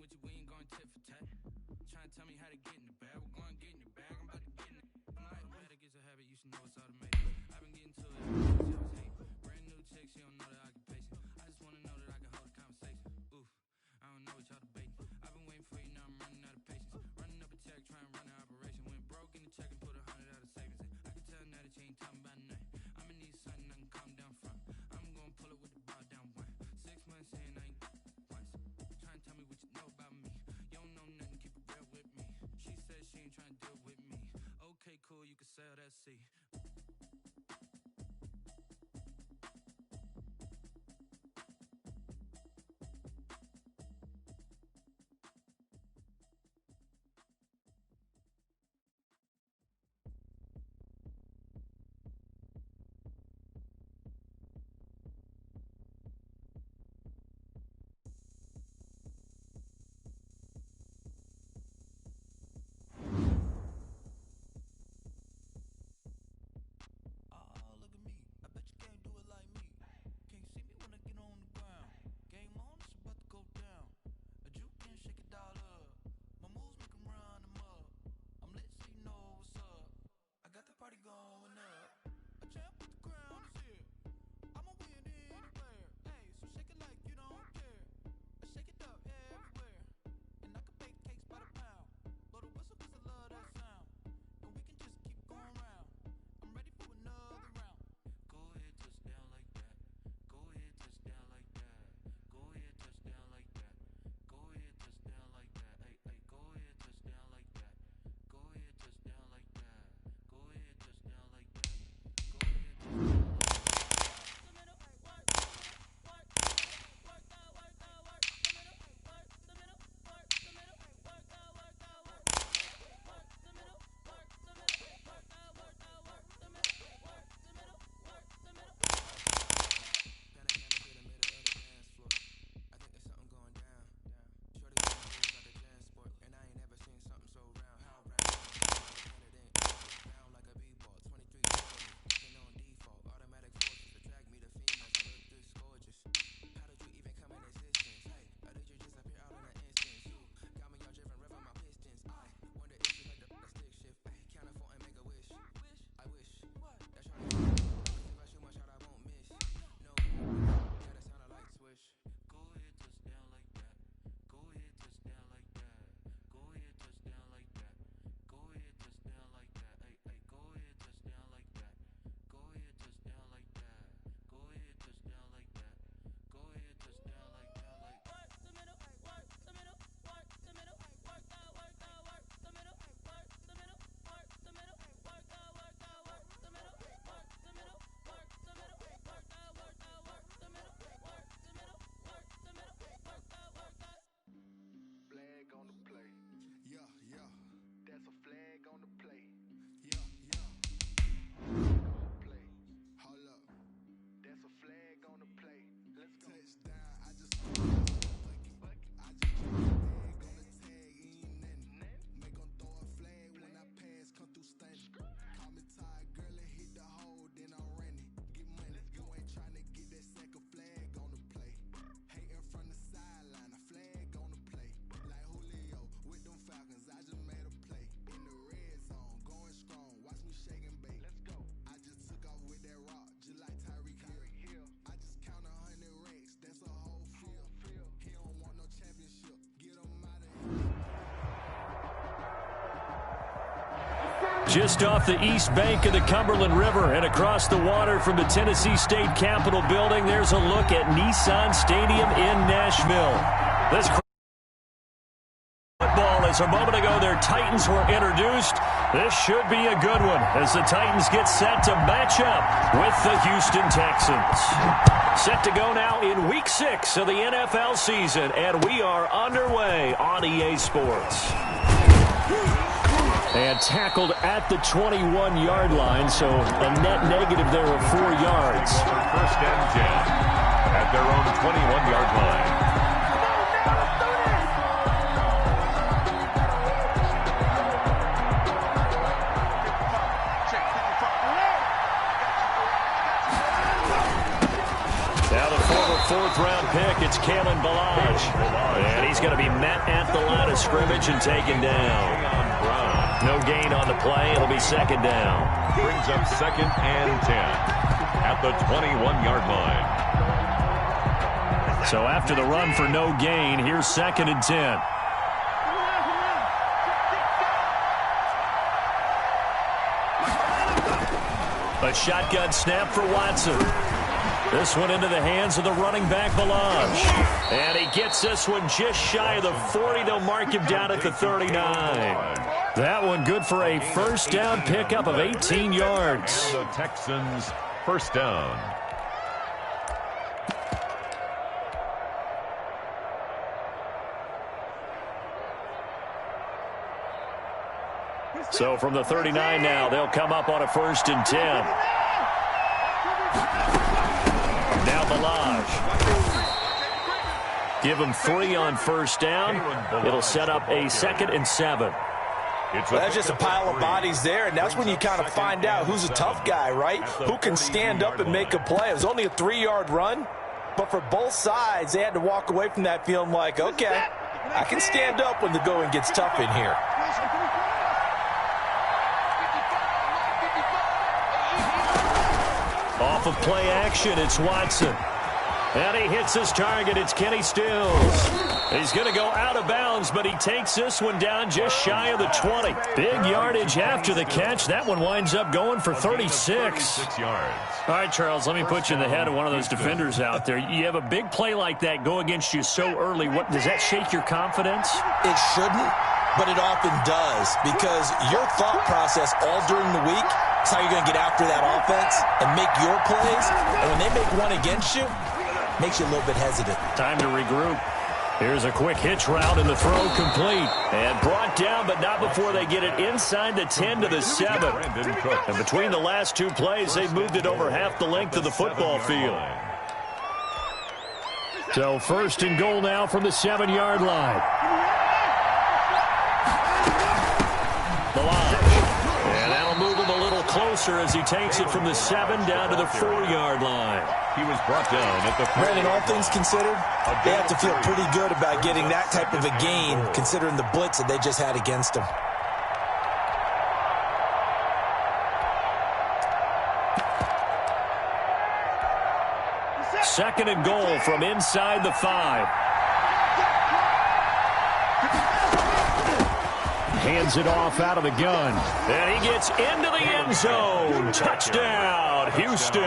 with you, we ain't going tit for tat. Trying to tell me how to get in the bag. We're going to get in the bag. I'm about to get in it. I'm like, better get a habit. You should know it's automated. I've been getting to it. Brand new chick, she don't know the occupation. I just want to know that I can hold a conversation. Oof, I don't know what y'all debating. I've been waiting for you, now I'm running out of patience. Running up a check, trying to run an operation. Went broke in the check and put 100 out of savings in. I can tell now that you ain't talking about nothing. I'ma need something I can calm down from. I'm gonna pull it with the bar down one. 6 months in, I ain't once. Trying to tell me what you know about me. You don't know nothing, keep it real with me. She said she ain't trying to deal with me. Okay, cool, you can sell that seat. Just off the east bank of the Cumberland River and across the water from the Tennessee State Capitol building, there's a look at Nissan Stadium in Nashville. This football, as a moment ago their Titans were introduced. This should be a good one as the Titans get set to match up with the Houston Texans. Set to go now in Week 6 of the NFL season, and we are underway on EA Sports. And tackled at the 21-yard line, so a net negative there of 4 yards. First and 10 at their own 21-yard line. Now the former 4th-round pick. It's Kalen Balazs. And he's going to be met at the line of scrimmage and taken down. No gain on the play. It'll be 2nd down. Brings up 2nd and 10 at the 21-yard line. So after the run for no gain, here's 2nd and 10. A shotgun snap for Watson. This one into the hands of the running back, Balazs. And he gets this one just shy of the 40. They'll mark him down at the 39. That one good for a 1st down pickup of 18 yards. The Texans 1st down. So from the 39 now, they'll come up on a 1st and 10. Now Balazs. Give him 3 on 1st down. It'll set up a 2nd and 7. Well, that's just a pile of bodies there, and that's when you kind of find out who's a tough guy, right? Who can stand up and make a play. It was only a 3-yard run, but for both sides, they had to walk away from that feeling like, okay, I can stand up when the going gets tough in here. Off of play action, it's Watson. And he hits his target. It's Kenny Stills. He's going to go out of bounds, but he takes this one down just shy of the 20. Big yardage after the catch. That one winds up going for 36. Yards. All right, Charles, let me put you in the head of one of those defenders out there. You have a big play like that go against you so early. What does that shake your confidence? It shouldn't, but it often does, because your thought process all during the week is how you're going to get after that offense and make your plays. And when they make one against you, makes you a little bit hesitant. Time to regroup. Here's a quick hitch route, and the throw complete. And brought down, but not before they get it inside the 10 to the 7. And between the last 2 plays, they've moved it over half the length of the football field. So 1st and goal now from the 7-yard line. And that'll move him a little closer as he takes it from the 7 down to the 4-yard line. He was brought down at the 3. Brandon, all things considered, they have to feel pretty good about getting that type of a gain, considering the blitz that they just had against them. Second and goal from inside the 5. Hands it off out of the gun. And he gets into the end zone. Touchdown, Houston.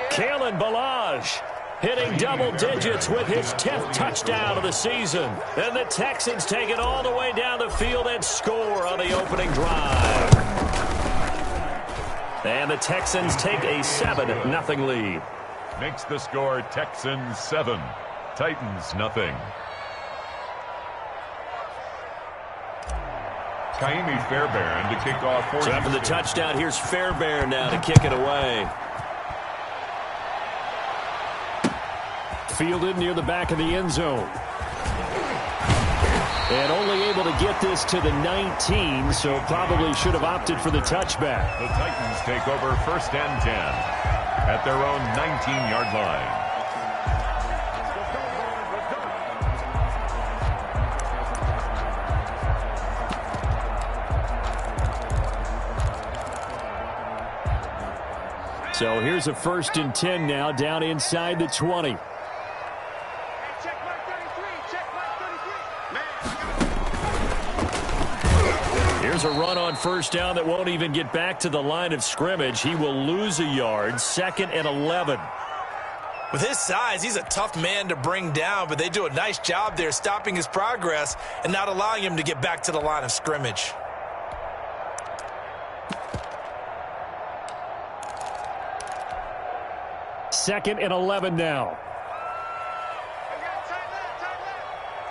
Kalen Balazs hitting double digits with his 10th touchdown of the season. And the Texans take it all the way down the field and score on the opening drive. And the Texans take a 7-0 lead. Makes the score Texans 7, Titans nothing. Kaimi Fairbairn to kick off for So after the touchdown, here's Fairbairn now to kick it away. Fielded near the back of the end zone. And only able to get this to the 19, so probably should have opted for the touchback. The Titans take over 1st and 10 at their own 19-yard line. So here's a 1st and 10 now down inside the 20. Here's a run on 1st down that won't even get back to the line of scrimmage. He will lose a yard. 2nd and 11. With his size, he's a tough man to bring down, but they do a nice job there stopping his progress and not allowing him to get back to the line of scrimmage. Second and 11 now.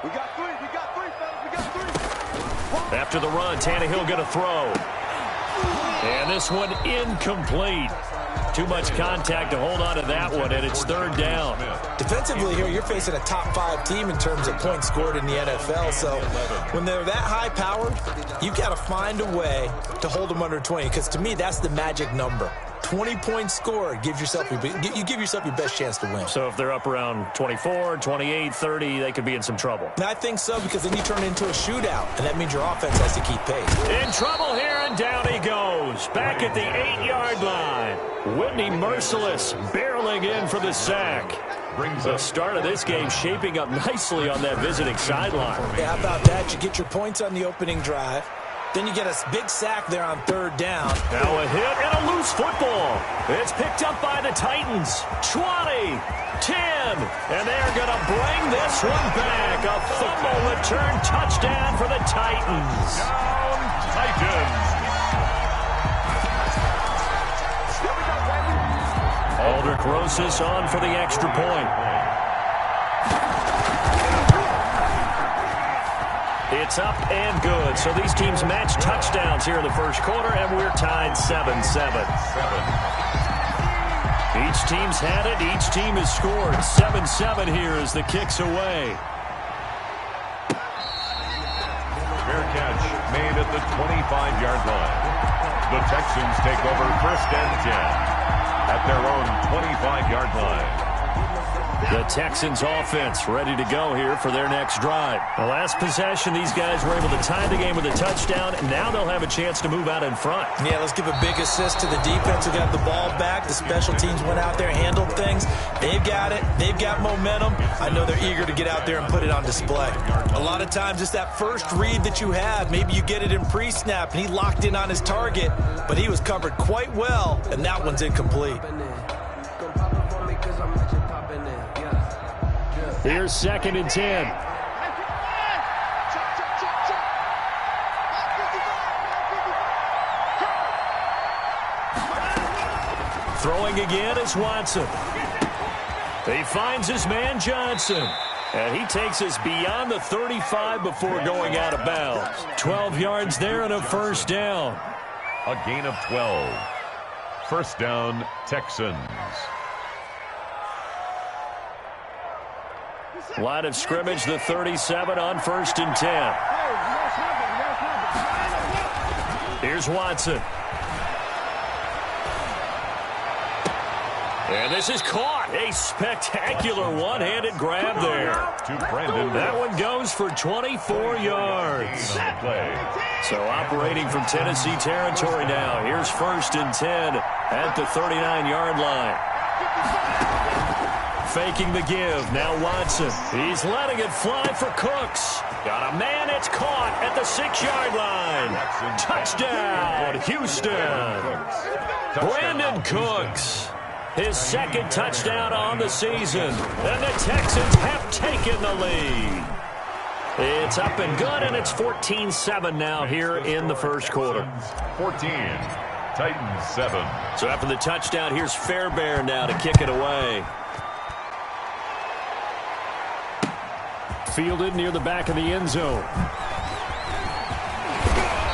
We got 3, fellas. We got 3. After the run, Tannehill going to throw. And this one incomplete. Too much contact to hold on to that one, and it's 3rd down. Defensively here, you're facing a top 5 team in terms of points scored in the NFL. So when they're that high-powered, you've got to find a way to hold them under 20, because to me, that's the magic number. 20-point score, you give yourself your best chance to win. So if they're up around 24, 28, 30, they could be in some trouble. I think so, because then you turn it into a shootout, and that means your offense has to keep pace. In trouble here, and down he goes. Back at the 8-yard line. Whitney Merciless barreling in for the sack. The start of this game shaping up nicely on that visiting sideline. Yeah, how about that? You get your points on the opening drive. Then you get a big sack there on 3rd down. Now a hit and a loose football. It's picked up by the Titans. 20, 10, and they're going to bring this one back. A fumble return touchdown for the Titans. Down Titans. Aldrich Rosas on for the extra point. It's up and good. So these teams match touchdowns here in the first quarter, and we're tied 7-7. Each team's had it. Each team has scored. 7-7 here as the kick's away. Fair catch made at the 25-yard line. The Texans take over 1st and 10. At their own 25-yard line. The Texans offense ready to go here for their next drive. The last possession, these guys were able to tie the game with a touchdown, and now they'll have a chance to move out in front. Yeah, let's give a big assist to the defense who got the ball back. The special teams went out there, handled things. They've got it. They've got momentum. I know they're eager to get out there and put it on display. A lot of times it's that first read that you have. Maybe you get it in pre-snap, and he locked in on his target, but he was covered quite well, and that one's incomplete. Here's 2nd and 10. Throwing again is Watson. He finds his man Johnson. And he takes us beyond the 35 before going out of bounds. 12 yards there and a first down. A gain of 12. First down, Texans. Line of scrimmage, the 37 on 1st and 10. Here's Watson. And this is caught. A spectacular one-handed grab there. That one goes for 24 yards. So operating from Tennessee territory now. Here's 1st and 10 at the 39-yard line. Faking the give. Now Watson. He's letting it fly for Cooks. Got a man. It's caught at the 6-yard line. Touchdown, Houston. Brandon Cooks. His 2nd touchdown on the season. And the Texans have taken the lead. It's up and good, and it's 14-7 now here in the first quarter. 14. Titans 7. So after the touchdown, here's Fairbairn now to kick it away. Fielded near the back of the end zone.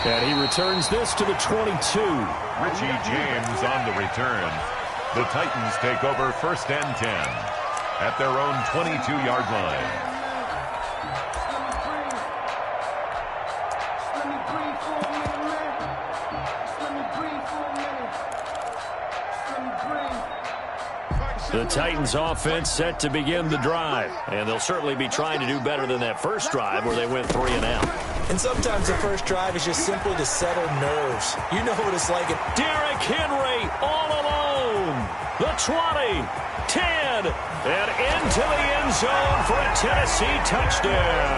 And he returns this to the 22. Richie James on the return. The Titans take over 1st and 10 at their own 22-yard line. The Titans offense set to begin the drive. And they'll certainly be trying to do better than that first drive where they went 3 and out. And sometimes the first drive is just simply to settle nerves. You know what it's like. Derrick Henry all alone. The 20, 10, and into the end zone for a Tennessee touchdown.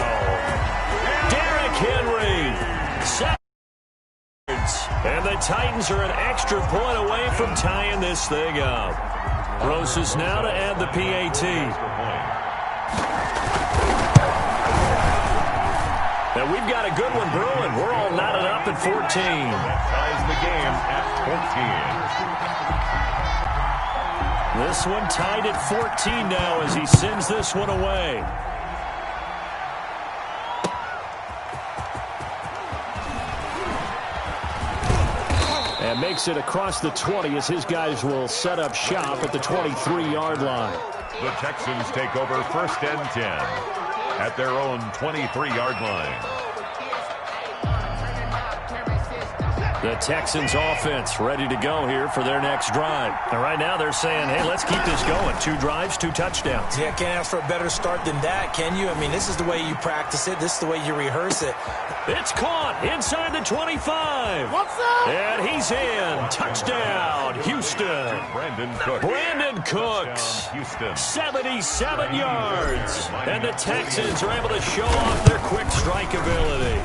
Derrick Henry. 7 yards. And the Titans are an extra point away from tying this thing up. Rosas now to add the PAT. And we've got a good one brewing. We're all knotted up at 14. Ties the game at 14. This one tied at 14 now as he sends this one away. And makes it across the 20 as his guys will set up shop at the 23-yard line. The Texans take over 1st and 10 at their own 23-yard line. The Texans offense ready to go here for their next drive. And right now they're saying, hey, let's keep this going. 2 drives, 2 touchdowns. Yeah, can't ask for a better start than that, can you? I mean, this is the way you practice it. This is the way you rehearse it. It's caught inside the 25. What's up? And he's in. Touchdown, Houston. Brandon Cooks. Houston. 77 yards. And the Texans are able to show off their quick strike ability.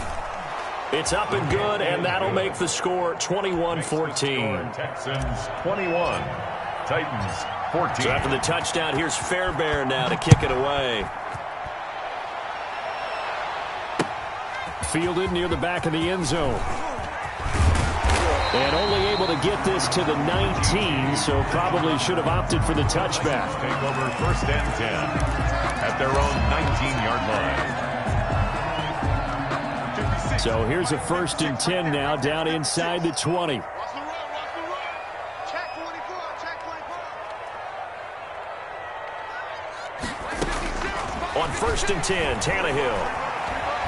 It's up and good, and that'll make the score 21-14. Texans 21, Titans 14. So after the touchdown, here's Fairbairn now to kick it away. Fielded near the back of the end zone. And only able to get this to the 19, so probably should have opted for the touchback. Take over 1st and 10 at their own 19-yard line. So here's a 1st and 10 now down inside the 20. Watch the run, watch the run. Check 24, check 24. On 1st and 10, Tannehill.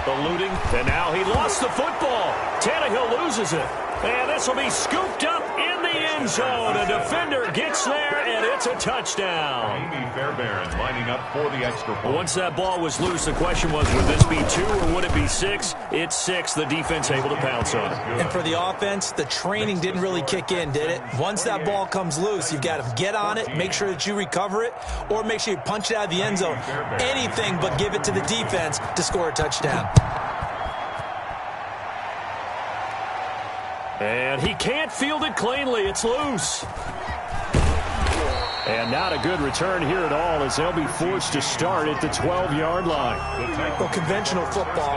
Eluding, and now he lost the football. Tannehill loses it. And this will be scooped up in the end zone. A defender gets there, and it's a touchdown. Amy Fairbairn lining up for the extra point. Once that ball was loose, the question was, would this be 2 or would it be 6? It's 6. The defense able to pounce on it. And for the offense, the training didn't really kick in, did it? Once that ball comes loose, you've got to get on it, make sure that you recover it, or make sure you punch it out of the end zone. Anything but give it to the defense to score a touchdown. And he can't field it cleanly. It's loose. And not a good return here at all, as they'll be forced to start at the 12-yard line. Well, conventional football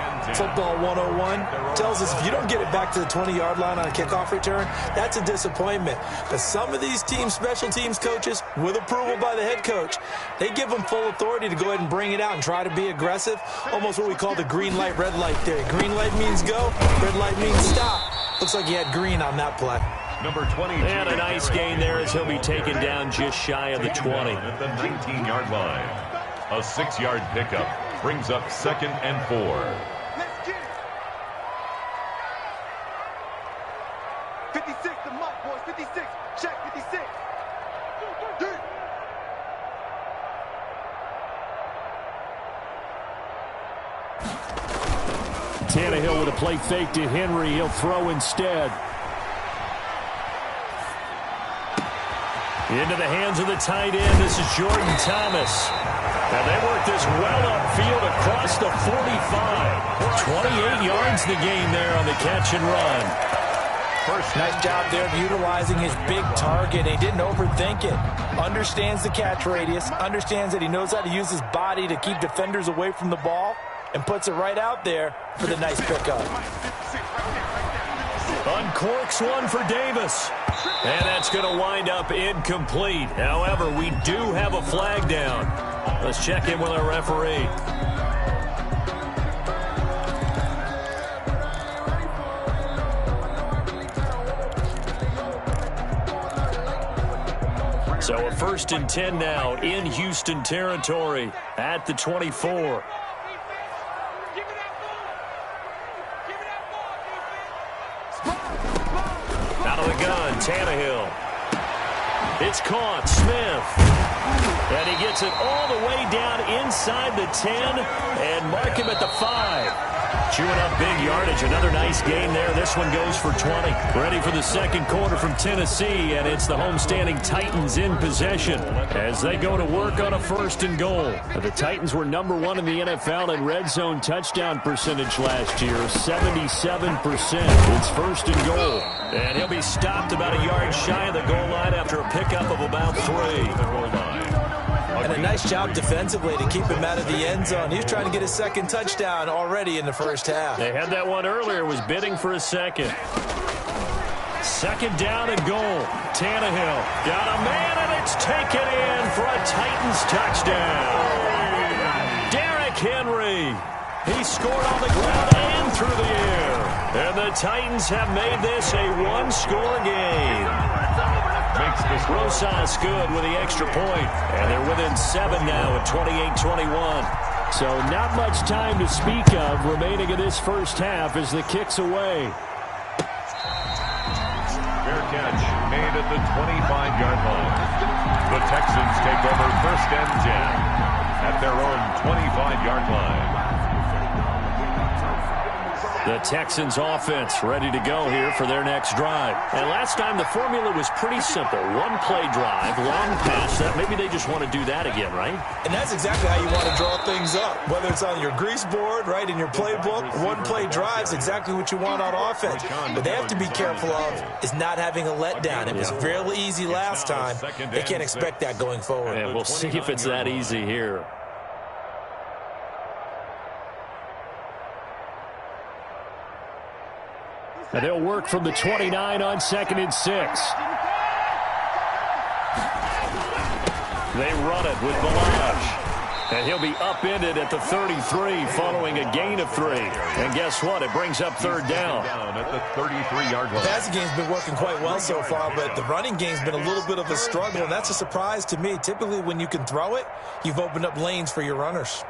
101, tells us if you don't get it back to the 20-yard line on a kickoff return, that's a disappointment. But some of these teams, special teams coaches, with approval by the head coach, they give them full authority to go ahead and bring it out and try to be aggressive, almost what we call the green light, red light theory. Green light means go, red light means stop. Looks like he had green on that play. Number 20. And a nice gain there as he'll be taken down just shy of the 20. At the 19-yard line. A 6-yard pickup brings up 2nd and 4. Let's get it. 56, the mark, boys. 56. Check 56. Tannehill with a play fake to Henry. He'll throw instead. Into the hands of the tight end. This is Jordan Thomas. And they work this well upfield across the 45. 28 yards the gain there on the catch and run. Nice job there of utilizing his big target. He didn't overthink it. Understands the catch radius. Understands that he knows how to use his body to keep defenders away from the ball. And puts it right out there for the nice pickup. Uncorks one for Davis. And that's going to wind up incomplete. However, we do have a flag down. Let's check in with our referee. So a 1st and 10 now in Houston territory at the 24. Out of the gun, Tannehill. It's caught, Smith. And he gets it all the way down inside the 10 and mark him at the 5. Chewing up big yardage. Another nice gain there. This one goes for 20. Ready for the second quarter from Tennessee, and it's the homestanding Titans in possession as they go to work on a 1st and goal. The Titans were number 1 in the NFL in red zone touchdown percentage last year, 77%. It's 1st and goal. And he'll be stopped about a yard shy of the goal line after a pickup of about 3. And a nice job defensively to keep him out of the end zone. He's trying to get his 2nd touchdown already in the first half. They had that one earlier, was bidding for a 2nd. 2nd down and goal. Tannehill got a man, and it's taken in for a Titans touchdown. Derrick Henry. He scored on the ground and through the air. And the Titans have made this a 1-score game. Makes this Rosas good with the extra point. And they're within 7 now at 28-21. So not much time to speak of remaining in this first half as the kick's away. catch made at the 25-yard line. The Texans take over 1st and 10 at their own 25-yard line. The Texans offense ready to go here for their next drive. And last time the formula was pretty simple. One-play drive, long pass. Maybe they just want to do that again, right? And that's exactly how you want to draw things up. Whether it's on your grease board, right, in your playbook, one-play drive is exactly what you want on offense. What they have to be careful of is not having a letdown. It was fairly easy last time. They can't expect that going forward. And we'll see if it's that easy here. And they'll work from the 29 on 2nd and 6. They run it with Balazs. And he'll be upended at the 33 following a gain of 3. And guess what? It brings up 3rd down. At the 33-yard line. The passing game's been working quite well so far, but the running game's been a little bit of a struggle, and that's a surprise to me. Typically, when you can throw it, you've opened up lanes for your runners.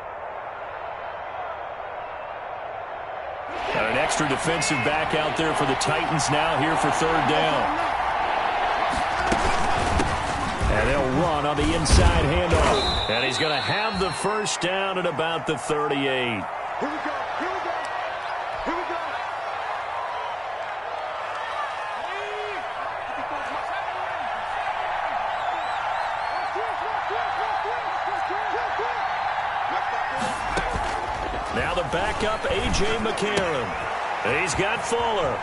Got an extra defensive back out there for the Titans now here for 3rd down. And they'll run on the inside handoff. And he's going to have the 1st down at about the 38. Here we go. Now the backup, A.J. McCarron. He's got Fuller.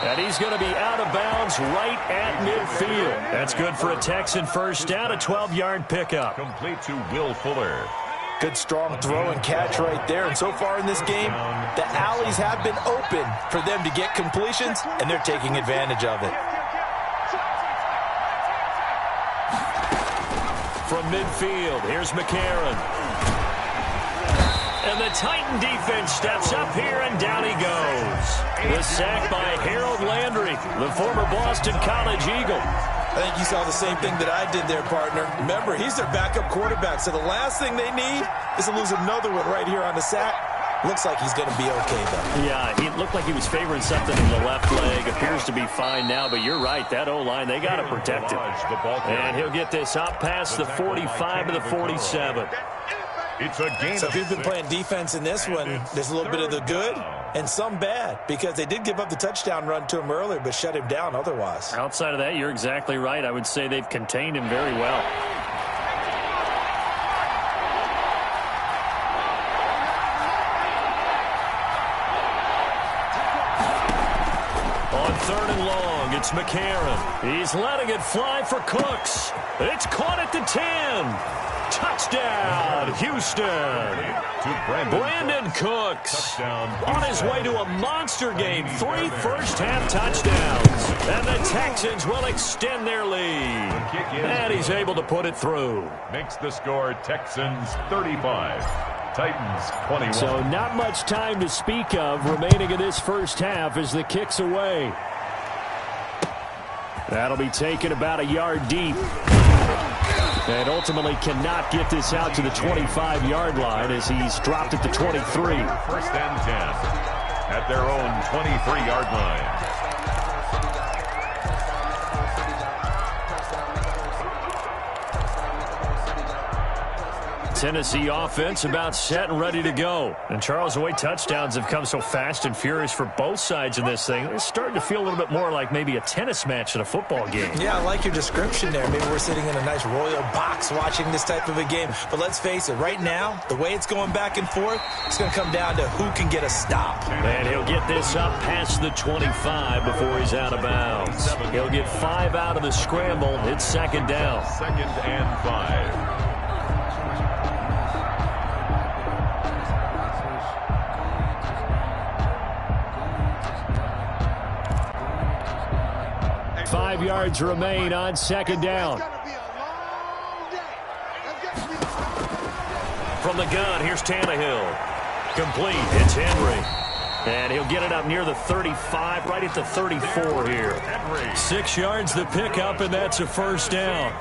And he's going to be out of bounds right at midfield. That's good for a Texan 1st down, a 12-yard pickup. Complete to Will Fuller. Good strong throw and catch right there. And so far in this game, the alleys have been open for them to get completions, and they're taking advantage of it. From midfield, here's McCarron. And the Titan defense steps up here, and down he goes. The sack by Harold Landry, the former Boston College Eagle. I think you saw the same thing that I did there, partner. Remember, he's their backup quarterback, so the last thing they need is to lose another one right here on the sack. Looks like he's going to be okay, though. Yeah, he looked like he was favoring something in the left leg. Appears to be fine now, but you're right. That O-line, they got to protect him. And he'll get this up past the 45 to the 47. It's a gain. So if you've been playing defense in this one, there's a little bit of the good and some bad, because they did give up the touchdown run to him earlier, but shut him down otherwise. Outside of that, you're exactly right. I would say they've contained him very well. On 3rd and long, it's McCarron. He's letting it fly for Cooks. It's caught at the 10. Touchdown, Houston. To Brandon Cooks on his way to a monster game. 3 first-half touchdowns. And the Texans will extend their lead. And he's able to put it through. Makes the score Texans 35. Titans 21. So not much time to speak of remaining in this first half as the kick's away. That'll be taken about a yard deep. And ultimately cannot get this out to the 25-yard line as he's dropped at the 23. 1st and 10 at their own 23-yard line. Tennessee offense about set and ready to go. And Charles, the way touchdowns have come so fast and furious for both sides in this thing, it's starting to feel a little bit more like maybe a tennis match in a football game. Yeah, I like your description there. Maybe we're sitting in a nice royal box watching this type of a game. But let's face it, right now, the way it's going back and forth, it's going to come down to who can get a stop. And he'll get this up past the 25 before he's out of bounds. He'll get 5 out of the scramble. It's 2nd down. 2nd and 5. 5 yards remain on 2nd down. From the gun, here's Tannehill. Complete. It's Henry. And he'll get it up near the 35, right at the 34 here. 6 yards the pickup, and that's a first down.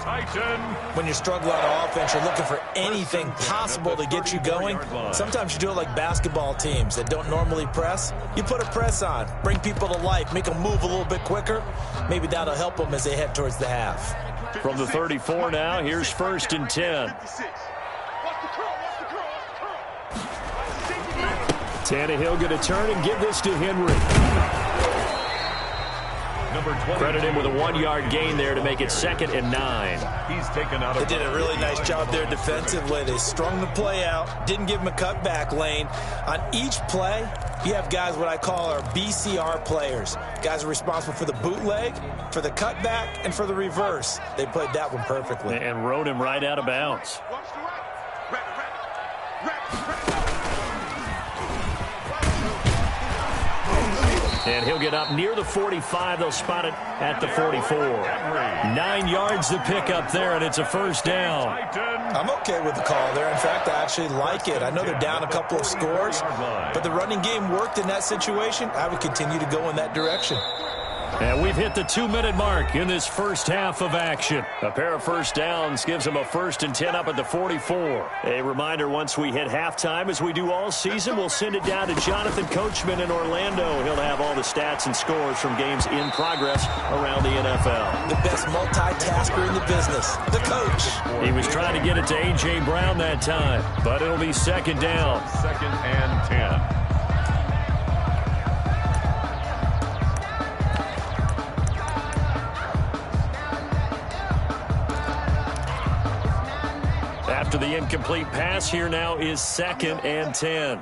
When you struggle on offense, you're looking for anything possible to get you going. Sometimes you do it like basketball teams that don't normally press. You put a press on, bring people to life, make them move a little bit quicker. Maybe that'll help them as they head towards the half. From the 34 now, here's 1st and 10. Tannehill going to turn and give this to Henry. Credit him with a 1-yard gain there to make it 2nd and 9. He's taken out. They did a really nice job there defensively. They strung the play out, didn't give him a cutback lane. On each play, you have guys what I call our BCR players. Guys are responsible for the bootleg, for the cutback, and for the reverse. They played that one perfectly. And rode him right out of bounds. And he'll get up near the 45. They'll spot it at the 44. 9 yards to pick up there, and it's a first down. I'm okay with the call there. In fact, I actually like it. I know they're down a couple of scores, but the running game worked in that situation. I would continue to go in that direction. And we've hit the 2-minute mark in this first half of action. A pair of first downs gives them a 1st and 10 up at the 44. A reminder, once we hit halftime, as we do all season, we'll send it down to Jonathan Coachman in Orlando. He'll have all the stats and scores from games in progress around the NFL. The best multitasker in the business, the coach. He was trying to get it to A.J. Brown that time, but it'll be 2nd down. 2nd and 10. After the incomplete pass, here now is 2nd and 10.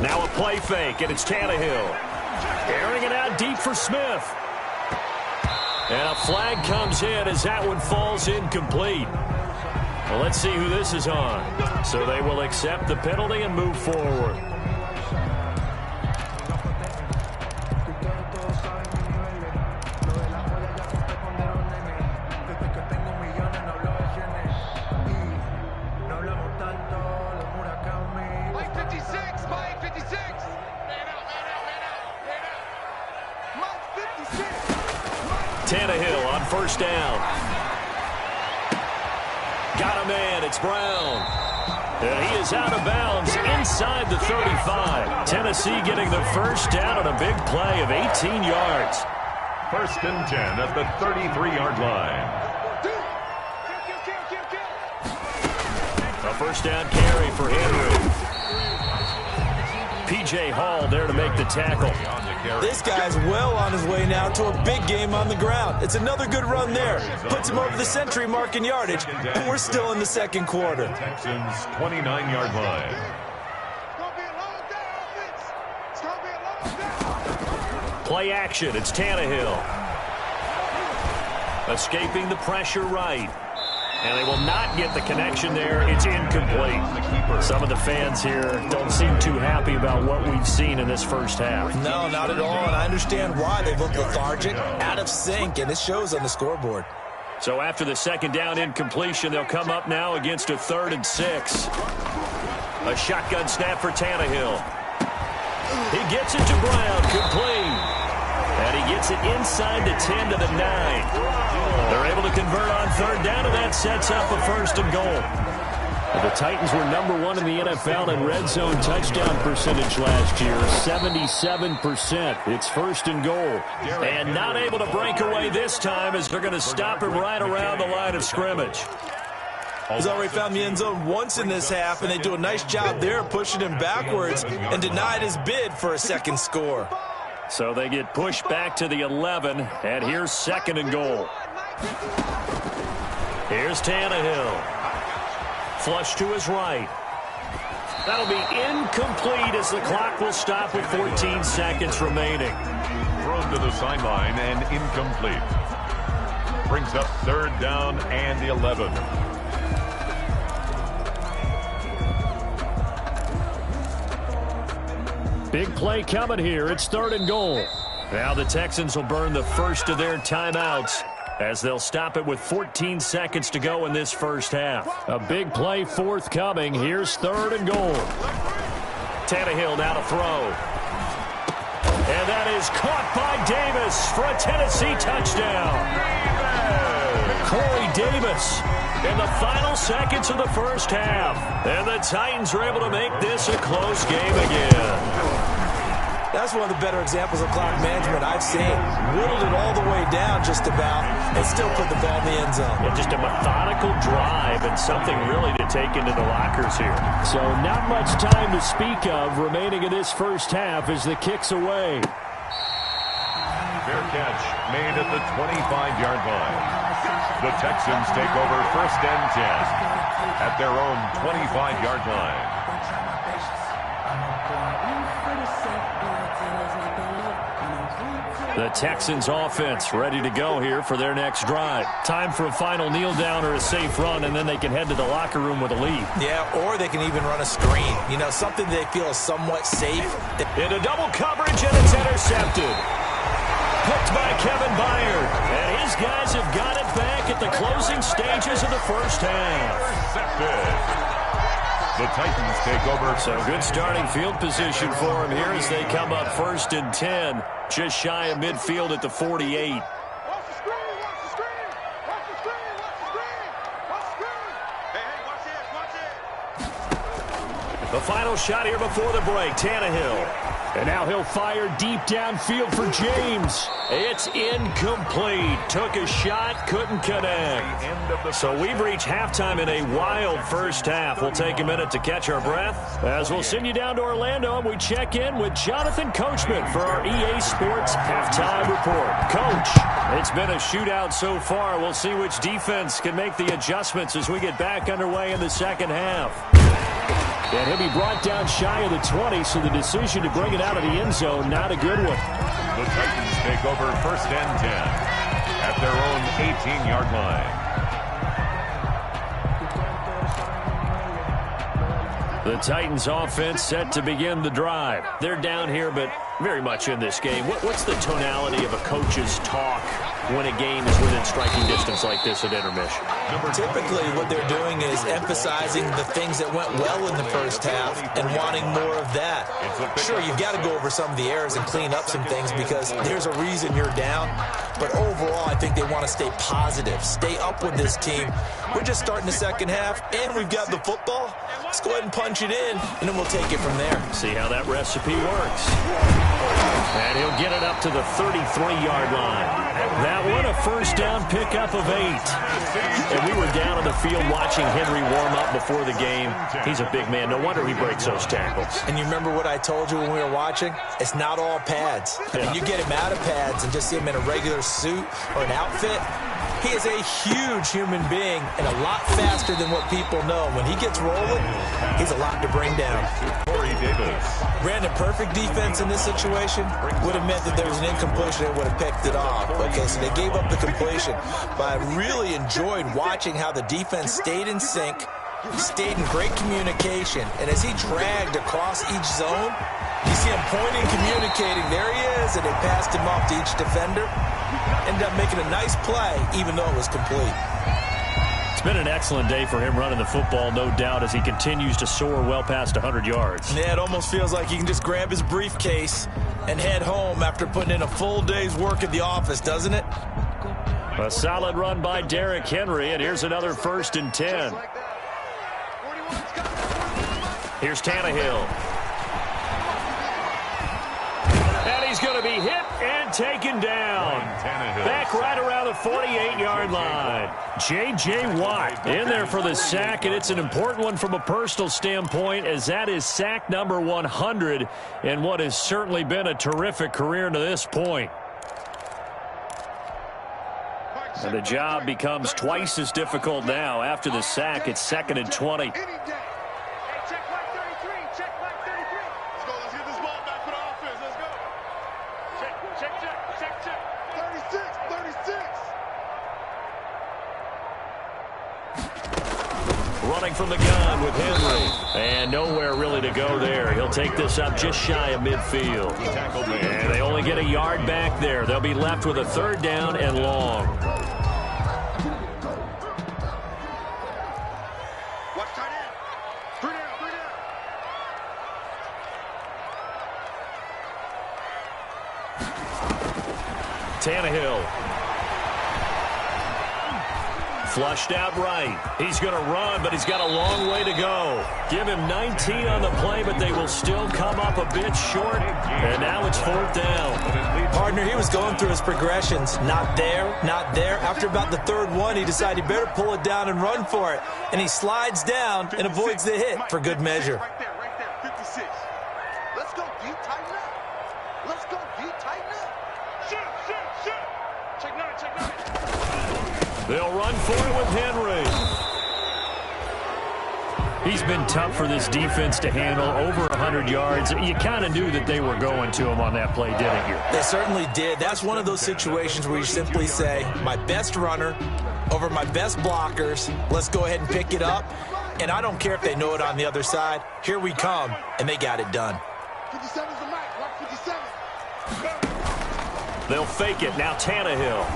Now a play fake, and it's Tannehill. Airing it out deep for Smith. And a flag comes in as that one falls incomplete. Well, let's see who this is on. So they will accept the penalty and move forward. Tannehill on first down. Got a man. It's Brown. And he is out of bounds inside the 35. Tennessee getting the first down on a big play of 18 yards. 1st and 10 at the 33-yard line. A first down carry for Henry. P.J. Hall there to make the tackle. This guy's well on his way now to a big game on the ground. It's another good run there. Puts him over the century mark in yardage, and we're still in the 2nd quarter. Texans 29-yard line. Play action. It's Tannehill. Escaping the pressure right. And they will not get the connection there. It's incomplete. Some of the fans here don't seem too happy about what we've seen in this first half. No, not at all, and I understand why. They look lethargic, out of sync, and it shows on the scoreboard. So after the 2nd down incompletion, they'll come up now against a 3rd and 6. A shotgun snap for Tannehill. He gets it to Brown, complete. And he gets it inside the 10 to the 9. They're able to convert on 3rd down, and that sets up a 1st and goal. The Titans were #1 in the NFL in red zone touchdown percentage last year, 77%. It's 1st and goal. And not able to break away this time as they're going to stop him right around the line of scrimmage. He's already found the end zone once in this half, and they do a nice job there pushing him backwards and denied his bid for a 2nd score. So they get pushed back to the 11, and here's 2nd and goal. Here's Tannehill. Flush to his right. That'll be incomplete as the clock will stop with 14 seconds remaining. Thrown to the sideline and incomplete. Brings up 3rd down and 11. Big play coming here. It's 3rd and goal. Now the Texans will burn the first of their timeouts as they'll stop it with 14 seconds to go in this first half. A big play forthcoming. Here's 3rd and goal. Tannehill now to throw. And that is caught by Davis for a Tennessee touchdown. Corey Davis in the final seconds of the first half. And the Titans are able to make this a close game again. That's one of the better examples of clock management I've seen. Whittled it all the way down just about and still put the ball in the end zone. Yeah, just a methodical drive and something really to take into the lockers here. So not much time to speak of remaining in this first half as the kick's away. Fair catch made at the 25-yard line. The Texans take over 1st and 10 at their own 25-yard line. The Texans offense ready to go here for their next drive. Time for a final kneel down or a safe run, and then they can head to the locker room with a lead. Yeah, or they can even run a screen. You know, something they feel is somewhat safe. Into double coverage, and it's intercepted. Picked by Kevin Byard. And his guys have got it back at the closing stages of the first half. The Titans take over. So good starting field position for him here as they come up 1st and 10. Just shy of midfield at the 48. Watch the screen, watch the screen, watch the screen, watch the screen, watch the screen. Hey, watch it. The final shot here before the break, Tannehill. And now he'll fire deep downfield for James. It's incomplete. Took a shot, couldn't connect. So we've reached halftime in a wild first half. We'll take a minute to catch our breath as we'll send you down to Orlando and we check in with Jonathan Coachman for our EA Sports Halftime Report. Coach, it's been a shootout so far. We'll see which defense can make the adjustments as we get back underway in the second half. And he'll be brought down shy of the 20, so the decision to bring it out of the end zone, not a good one. The Titans take over 1st and 10 at their own 18-yard line. The Titans offense set to begin the drive. They're down here, but very much in this game. What's the tonality of a coach's talk when a game is within striking distance like this at intermission? Typically, what they're doing is emphasizing the things that went well in the first half and wanting more of that. Sure, you've got to go over some of the errors and clean up some things because there's a reason you're down. But overall, I think they want to stay positive, stay up with this team. We're just starting the second half, and we've got the football. Let's go ahead and punch it in, and then we'll take it from there. See how that recipe works. And he'll get it up to the 33-yard line. That one, a first down pickup of 8. And we were down on the field watching Henry warm up before the game. He's a big man. No wonder he breaks those tackles. And you remember what I told you when we were watching? It's not all pads. I mean, you get him out of pads and just see him in a regular suit or an outfit. He is a huge human being and a lot faster than what people know. When he gets rolling, he's a lot to bring down. Corey Davis. Brandon, perfect defense in this situation would have meant that there was an incompletion and would have picked it off. Okay, so they gave up the completion. But I really enjoyed watching how the defense stayed in sync, stayed in great communication. And as he dragged across each zone, you see him pointing, communicating. There he is, and they passed him off to each defender. Ended up making a nice play, even though it was complete. It's been an excellent day for him running the football, no doubt, as he continues to soar well past 100 yards. Yeah, it almost feels like he can just grab his briefcase and head home after putting in a full day's work at the office, doesn't it? A solid run by Derrick Henry, and here's another 1st and 10. Here's Tannehill. And he's going to be hit and taken down. Back right around the 48-yard line. J.J. Watt in there for the sack, and it's an important one from a personal standpoint, as that is sack number 100 in what has certainly been a terrific career to this point. And the job becomes twice as difficult now. After the sack, it's 2nd and 20. Running from the gun with Henry. And nowhere really to go there. He'll take this up just shy of midfield. And they only get a yard back there. They'll be left with a 3rd down and long. Flushed out right. He's going to run, but he's got a long way to go. Give him 19 on the play, but they will still come up a bit short. And now it's 4th down. Partner, he was going through his progressions. Not there, not there. After about the 3rd one, he decided he better pull it down and run for it. And he slides down and avoids the hit for good measure. Right there, 56. Let's go, D, tighten up. Let's go, D, tighten up. Shoot. Check 9. They'll run for it with Henry. He's been tough for this defense to handle, over 100 yards. You kind of knew that they were going to him on that play, didn't you? They certainly did. That's one of those situations where you simply say, my best runner over my best blockers. Let's go ahead and pick it up. And I don't care if they know it on the other side. Here we come, and they got it done. 57's the mic, Rock 57. They'll fake it. Now Tannehill.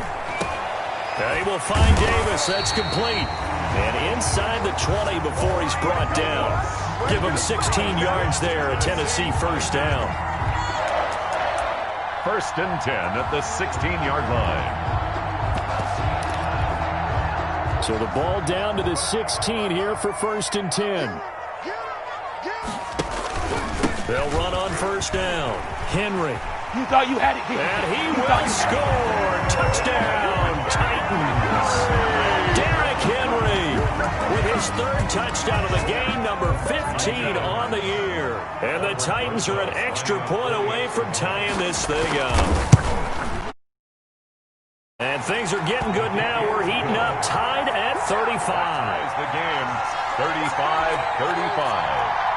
They will find Davis. That's complete. And inside the 20 before he's brought down. Give him 16 yards there, a Tennessee 1st down. 1st and 10 at the 16-yard line. So the ball down to the 16 here for 1st and 10. They'll run on 1st down. Henry. You thought you had it here. And he will score. Touchdown, Titans. Derrick Henry with his 3rd touchdown of the game, number 15 on the year. And the Titans are an extra point away from tying this thing up. And things are getting good now. We're heating up, tied at 35. The game, 35-35.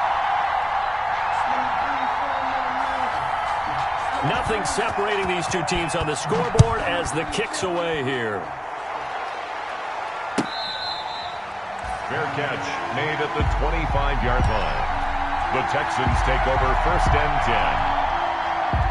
Nothing separating these two teams on the scoreboard as the kick's away here. Fair catch made at the 25-yard line. The Texans take over 1st and 10.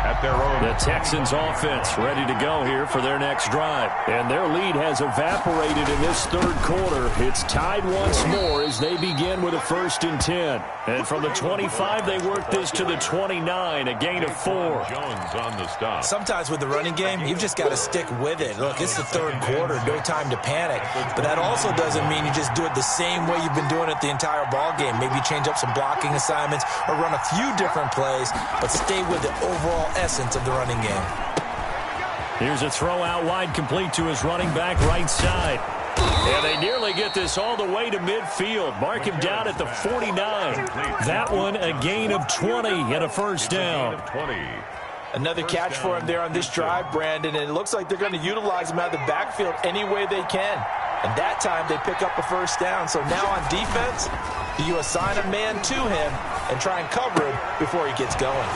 At their own. The Texans offense ready to go here for their next drive. And their lead has evaporated in this 3rd quarter. It's tied once more as they begin with a 1st and 10. And from the 25, they work this to the 29, a gain of 4. Jones on the stop. Sometimes with the running game, you've just got to stick with it. Look, it's the 3rd quarter, no time to panic. But that also doesn't mean you just do it the same way you've been doing it the entire ball game. Maybe change up some blocking assignments or run a few different plays, but stay with the overall essence of the running game. Here's a throw out wide, complete to his running back right side. And they nearly get this all the way to midfield. Mark him down at the 49. That one a gain of 20 and a 1st down. Another catch for him there on this drive, Brandon, and it looks like they're going to utilize him out of the backfield any way they can. And that time they pick up a 1st down. So now on defense, you assign a man to him and try and cover him before he gets going.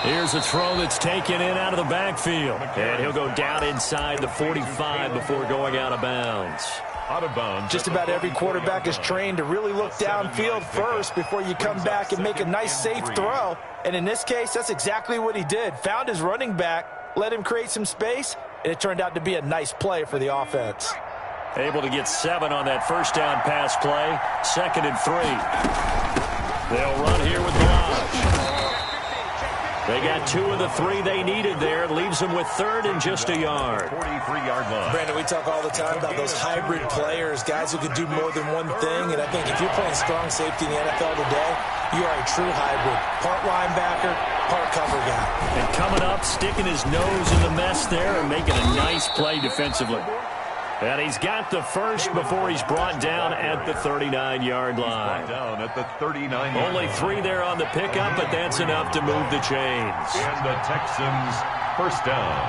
Here's a throw that's taken in out of the backfield. And he'll go down inside the 45 before going out of bounds. Out of bounds. Just about every quarterback is trained to really look downfield first before you come back and make a nice, safe throw. And in this case, that's exactly what he did. Found his running back, let him create some space, and it turned out to be a nice play for the offense. Able to get 7 on that 1st down pass play. 2nd and 3. They'll run here with Blanche. They got 2 of the 3 they needed there. Leaves them with 3rd and just a yard. 43-yard line. Brandon, we talk all the time about those hybrid players, guys who can do more than one thing. And I think if you're playing strong safety in the NFL today, you are a true hybrid. Part linebacker, part cover guy. And coming up, sticking his nose in the mess there and making a nice play defensively. And he's got the 1st before he's brought down at the 39-yard line. Down at the 39. Only 3 there on the pickup, but that's enough to move the chains. And the Texans 1st down.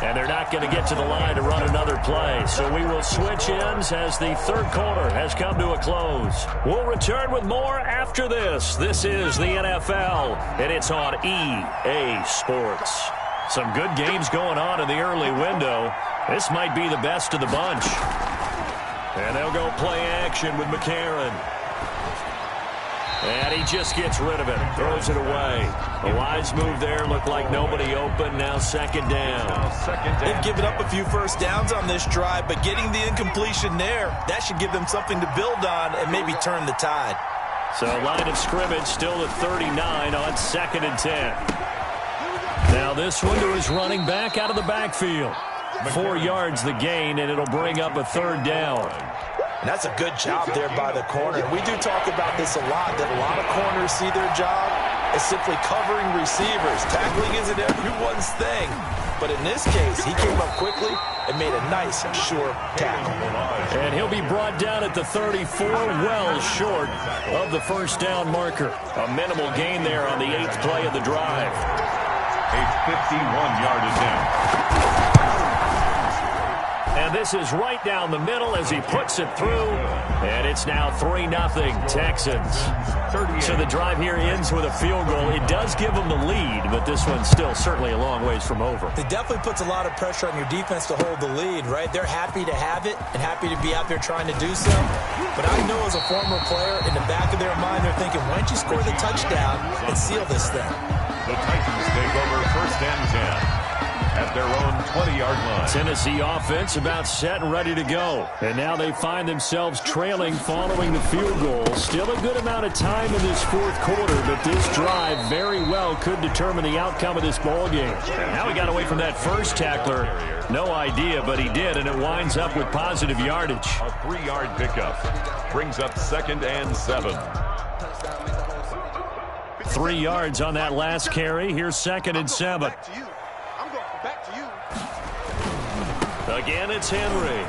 And they're not going to get to the line to run another play. So we will switch ends as the 3rd quarter has come to a close. We'll return with more after this. This is the NFL, and it's on EA Sports. Some good games going on in the early window. This might be the best of the bunch. And they'll go play action with McCarron. And he just gets rid of it. Throws it away. A wise move there. Looked like nobody open. Now 2nd down. They've given up a few 1st downs on this drive, but getting the incompletion there, that should give them something to build on and maybe turn the tide. So line of scrimmage still at 39 on 2nd and 10. Now this one to his running back out of the backfield. 4 yards the gain, and it'll bring up a third down. And that's a good job there by the corner. We do talk about this a lot, that a lot of corners see their job as simply covering receivers. Tackling isn't everyone's thing. But in this case, he came up quickly and made a nice, sure tackle. And he'll be brought down at the 34, well short of the first down marker. A minimal gain there on the 8th play of the drive. A 51-yard attempt. And this is right down the middle as he puts it through. And it's now 3-0 Texans. So the drive here ends with a field goal. It does give them the lead, but this one's still certainly a long ways from over. It definitely puts a lot of pressure on your defense to hold the lead, right? They're happy to have it and happy to be out there trying to do so. But I know as a former player, in the back of their mind, they're thinking, why don't you score the touchdown and seal this thing? The Titans take over 1st and 10. At their own 20-yard line. Tennessee offense about set and ready to go. And now they find themselves trailing following the field goal. Still a good amount of time in this 4th quarter, but this drive very well could determine the outcome of this ball game. Now he got away from that first tackler. No idea, but he did, and it winds up with positive yardage. A 3-yard pickup brings up 2nd and 7. 3 yards on that last carry. Here's 2nd and 7. Again, it's Henry.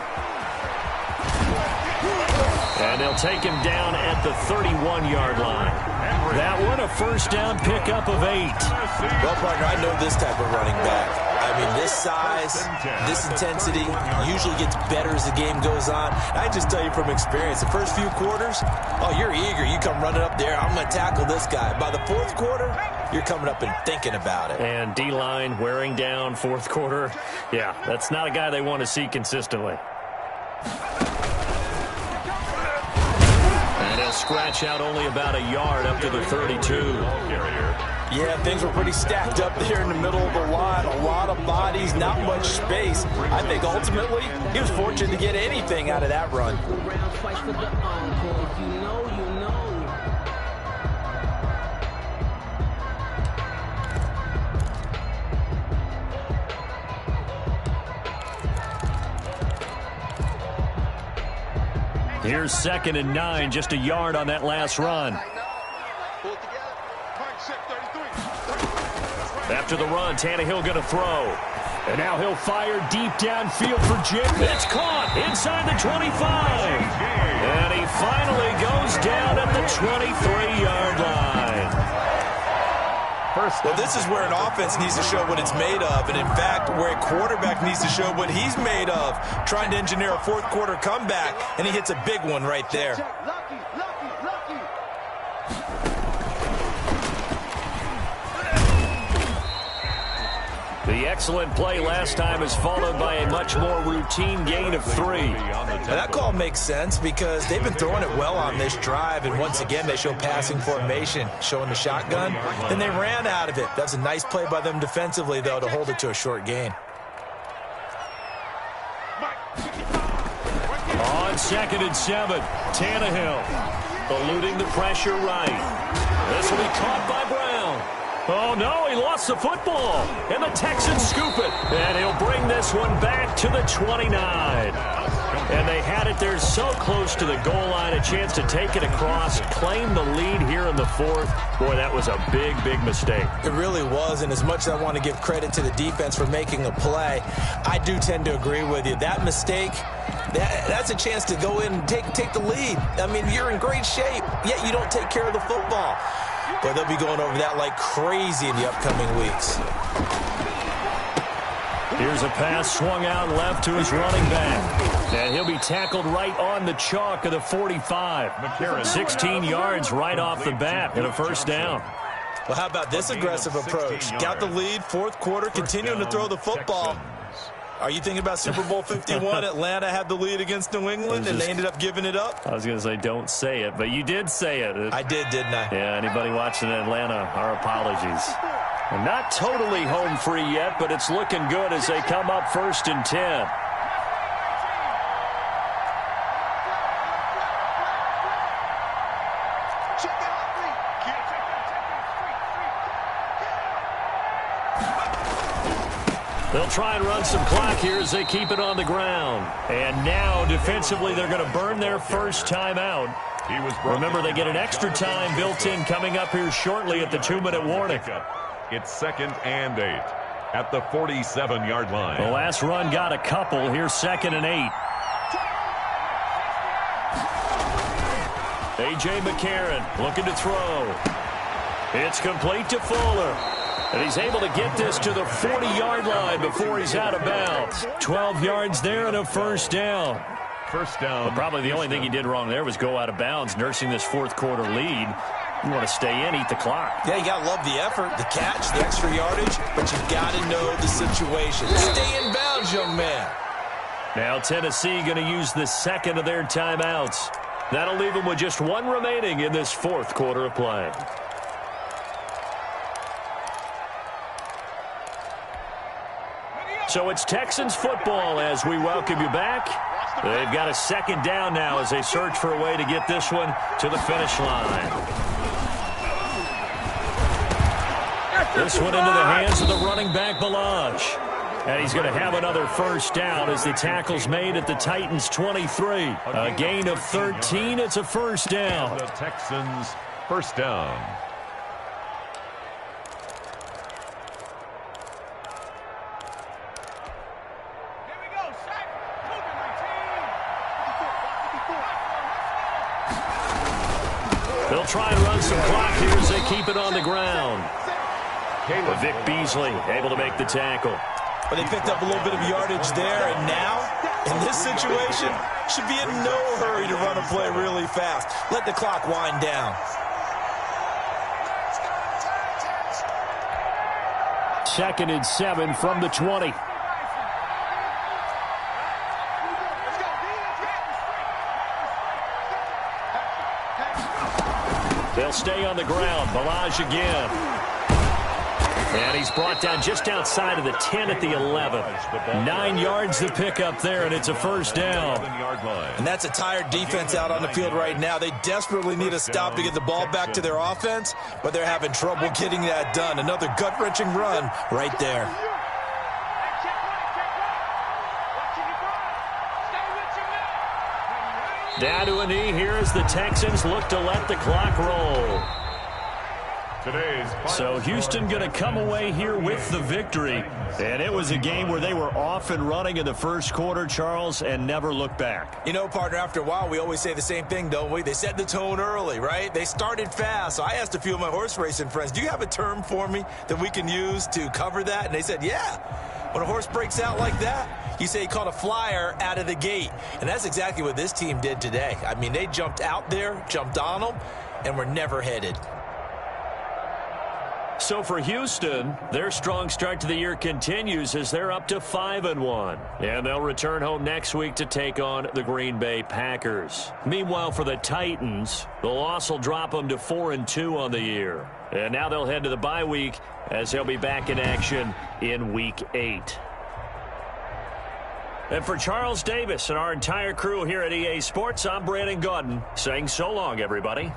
And they'll take him down at the 31-yard line. That one, a first down pickup of 8. Well, partner, I know this type of running back. I mean, this size, this intensity usually gets better as the game goes on. I just tell you from experience, the first few quarters, oh, you're eager. You come running up there, I'm going to tackle this guy. By the 4th quarter, you're coming up and thinking about it. And D-line wearing down 4th quarter. Yeah, that's not a guy they want to see consistently. And he'll scratch out only about a yard up to the 32. Yeah, things were pretty stacked up there in the middle of the line. A lot of bodies, not much space. I think ultimately he was fortunate to get anything out of that run. Here's 2nd and 9, just a yard on that last run. After the run, Tannehill going to throw. And now he'll fire deep downfield for Jim. It's caught inside the 25. And he finally goes down at the 23-yard line. Well, this is where an offense needs to show what it's made of. And, in fact, where a quarterback needs to show what he's made of. Trying to engineer a 4th quarter comeback, and he hits a big one right there. The excellent play last time is followed by a much more routine gain of 3. Now that call makes sense because they've been throwing it well on this drive, and once again they show passing formation, showing the shotgun. Then they ran out of it. That's a nice play by them defensively, though, to hold it to a short gain. On 2nd and 7, Tannehill eluding the pressure right. This will be caught by Brown. Oh, no, he lost the football. And the Texans scoop it. And he'll bring this one back to the 29. And they had it there so close to the goal line, a chance to take it across, claim the lead here in the 4th. Boy, that was a big, big mistake. It really was, and as much as I want to give credit to the defense for making a play, I do tend to agree with you. That mistake, that's a chance to go in and take the lead. I mean, you're in great shape, yet you don't take care of the football. But they'll be going over that like crazy in the upcoming weeks. Here's a pass swung out left to his running back. And he'll be tackled right on the chalk of the 45. 16 yards right off the bat and a first down. Well, how about this aggressive approach? Got the lead, 4th quarter, continuing to throw the football. Are you thinking about Super Bowl 51? Atlanta had the lead against New England, and they ended up giving it up? I was going to say, don't say it, but you did say it. I did, didn't I? Yeah, anybody watching Atlanta, our apologies. And not totally home free yet, but it's looking good as they come up 1st and 10. They'll try and run some clock here as they keep it on the ground. And now, defensively, they're going to burn their first timeout. Remember, they get an extra time built in coming up here shortly at the 2-minute warning. It's 2nd and 8 at the 47-yard line. The last run got a couple. Here's 2nd and 8. A.J. McCarron looking to throw. It's complete to Fuller. And he's able to get this to the 40-yard line before he's out of bounds. 12 yards there and a first down. First down. Well, probably the only thing he did wrong there was go out of bounds, nursing this fourth-quarter lead. You want to stay in, eat the clock. Yeah, you got to love the effort, the catch, the extra yardage, but you got to know the situation. Stay in bounds, young man. Now Tennessee going to use the second of their timeouts. That'll leave them with just one remaining in this fourth quarter of play. So it's Texans football as we welcome you back. They've got a second down now as they search for a way to get this one to the finish line. This one into the hands of the running back, Balaj. And he's going to have another first down as the tackle's made at the Titans' 23. A gain of 13. It's a first down. The Texans first down. They'll try and run some clock here as they keep it on the ground. Vic Beasley able to make the tackle. Well, they picked up a little bit of yardage there, and now, in this situation, should be in no hurry to run a play really fast. Let the clock wind down. Second and 7 from the 20. They'll stay on the ground. Balaj again. And he's brought down just outside of the 10 at the 11. 9 yards to pick up there, and it's a first down. And that's a tired defense out on the field right now. They desperately need a stop to get the ball back to their offense, but they're having trouble getting that done. Another gut-wrenching run right there. Down to a knee here as the Texans look to let the clock roll. So Houston going to come away here with the victory. And it was a game where they were off and running in the first quarter, Charles, and never looked back. You know, partner, after a while, we always say the same thing, don't we? They set the tone early, right? They started fast. So I asked a few of my horse racing friends, do you have a term for me that we can use to cover that? And they said, yeah. When a horse breaks out like that, you say he caught a flyer out of the gate. And that's exactly what this team did today. I mean, they jumped out there, jumped on them, and were never headed. So for Houston, their strong start to the year continues as they're up to 5-1. And they'll return home next week to take on the Green Bay Packers. Meanwhile, for the Titans, the loss will drop them to 4-2 on the year. And now they'll head to the bye week as they'll be back in action in Week 8. And for Charles Davis and our entire crew here at EA Sports, I'm Brandon Gaudin saying so long, everybody.